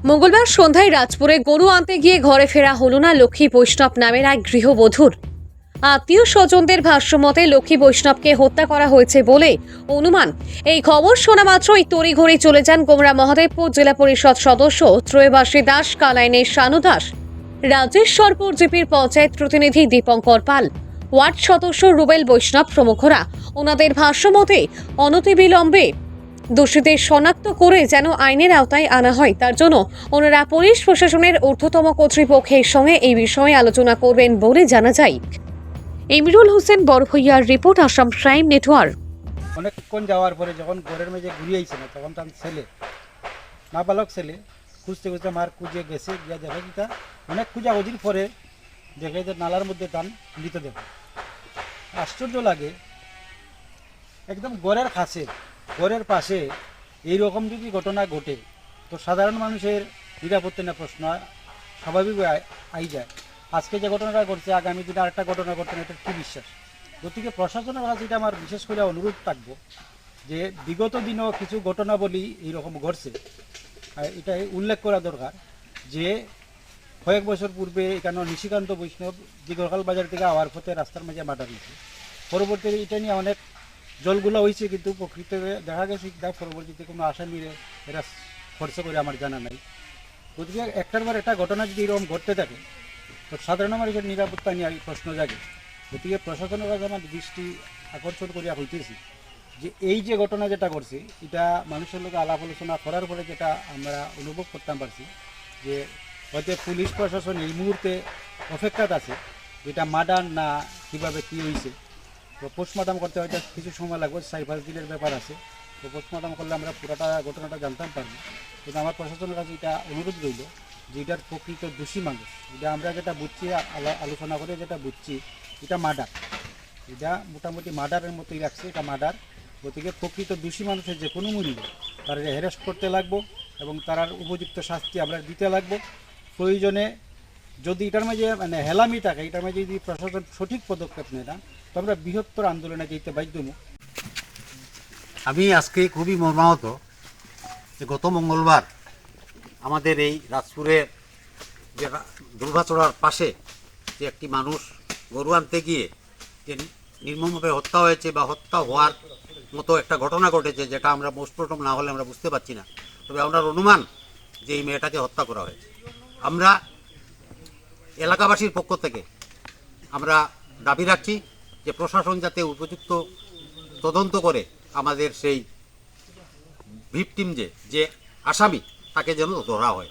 মঙ্গলবার সন্ধ্যায় রাজপুরে গরু আনতে গিয়ে ঘরে ফেরা হলো না লক্ষ্মী বৈষ্ণব নামের এক গৃহবধূর। আত্মীয় স্বজনদের ভাষ্যমতে লক্ষ্মী বৈষ্ণবকে হত্যা করা হয়েছে বলে অনুমান। এই খবর শোনা মাত্রই তড়িঘড়ি চলে যান গোমরা মহাদেবপুর জেলা পরিষদ সদস্য ত্রয়বাসী দাস, কালাইনের শানু দাস, রাজেশ্বরপুর জিপির পঞ্চায়েত প্রতিনিধি দীপঙ্কর পাল, ওয়ার্ড সদস্য রুবেল বৈষ্ণব প্রমুখরা। ওনাদের ভাষ্যমতে অনতিবিলম্বে দোষীদের শনাক্ত করে যেন আইনের আওতায় আনা হয়, তার জন্য ওনারা পুলিশ প্রশাসনের ঊর্ধ্বতম কর্তৃপক্ষের সঙ্গে এই বিষয়ে আলোচনা করবেন বলে জানা যায়। ইমরুল হোসেন বড়ভূইয়ার রিপোর্ট, আসাম প্রাইম নেটওয়ার্ক। অনেকক্ষণ যাওয়ার পরে যখন ঘরের মেঝে ঘুরিয়েছে না, তখন তার ছেলে, নাবালক ছেলে, খুঁজতে খুঁজতে মার খুঁজে গেছে, গিয়া দেখে কি তা অনেক খুঁজাখুঁজির পরে দেখে যে নালার মধ্যে তার মৃতদেহ। আশ্চর্য লাগে, একদম ঘরের কাছে, ঘরের পাশে এইরকম যদি ঘটনা ঘটে তো সাধারণ মানুষের নিরাপত্তা নিয়ে প্রশ্ন স্বাভাবিক আই যায়। আজকে যে ঘটনাটা ঘটছে, আগামী দিনে আরেকটা ঘটনা ঘটবে না, এটা কী বিশ্বাস? গতিকে প্রশাসনের কাছে এটা আমার বিশেষ করে অনুরোধ থাকবো যে বিগত দিনও কিছু ঘটনাবলী এইরকম ঘটছে, এটাই উল্লেখ করা দরকার যে কয়েক বছর পূর্বে এখানে নিশিকান্ত বৈষ্ণব দিগরখাল বাজার থেকে আওয়ার পথে রাস্তার মাঝে মার্ডার হয়েছে। পরবর্তীতে এটা নিয়ে অনেক জলগুলো হয়েছে, কিন্তু প্রকৃত দেখা গেছে পরবর্তীতে কোনো আসামিরে এরা খরচ করে আমার জানা নাই। গতিকে একটার পর একটা ঘটনা যদি এরকম ঘটতে থাকে তো সাধারণ মানুষের নিরাপত্তা নিয়ে প্রশ্ন জাগে। গতিকে প্রশাসনের কাছে আমার দৃষ্টি আকর্ষণ করিয়া হইতেছি যে এই যে ঘটনা যেটা ঘটছে, এটা মানুষের লোক আলাপ আলোচনা করার পরে যেটা আমরা অনুভব করতে পারছি যে হয়তো পুলিশ প্রশাসন এই মুহূর্তে অপেক্ষাত আছে যেটা মার্ডার না কীভাবে কী হয়েছে। তো পোস্টমর্টম করতে হয়তো কিছু সময় লাগবে, 4-5 দিনের ব্যাপার আছে। তো পোস্টমর্টম করলে আমরা পুরোটা ঘটনাটা জানতাম পারবো। কিন্তু আমার প্রশাসনের কাছে এটা অনুরোধ রইল যে এটার প্রকৃত দোষী মানুষ, এটা আমরা যেটা বুঝছি, আলোচনা করে যেটা বুঝছি, এটা মার্ডার, এটা মোটামুটি মার্ডারের মতোই রাখছে, এটা মার্ডার। গতিকে প্রকৃত দোষী মানুষের যে কোনো মূল্যে তারা হ্যারাস্ট করতে লাগবো এবং তার উপযুক্ত শাস্তি আমরা দিতে লাগবো। প্রয়োজনে যদি এটার মাঝে মানে হেলামি থাকে, এটার মাঝে যদি প্রশাসন সঠিক পদক্ষেপ নেয় না, তো আমরা বৃহত্তর আন্দোলনে যেতে বাধ্য হবো। আমি আজকে খুবই মর্মাহত যে গত মঙ্গলবার আমাদের এই রাজপুরের যে দুর্গাচড়ার পাশে যে একটি মানুষ গরু আনতে গিয়ে যে নির্মমভাবে হত্যা হয়েছে বা হত্যা হওয়ার মতো একটা ঘটনা ঘটেছে, যেটা আমরা পোস্টমর্টম না হলে আমরা বুঝতে পারছি না। তবে আমরা অনুমান যে এই মেয়েটাকে হত্যা করা হয়েছে। আমরা এলাকাবাসীর পক্ষ থেকে আমরা দাবি রাখছি যে প্রশাসন যাতে উপযুক্ত তদন্ত করে আমাদের সেই ভিকটিম যে আসামি তাকে যেন ধরা হয়।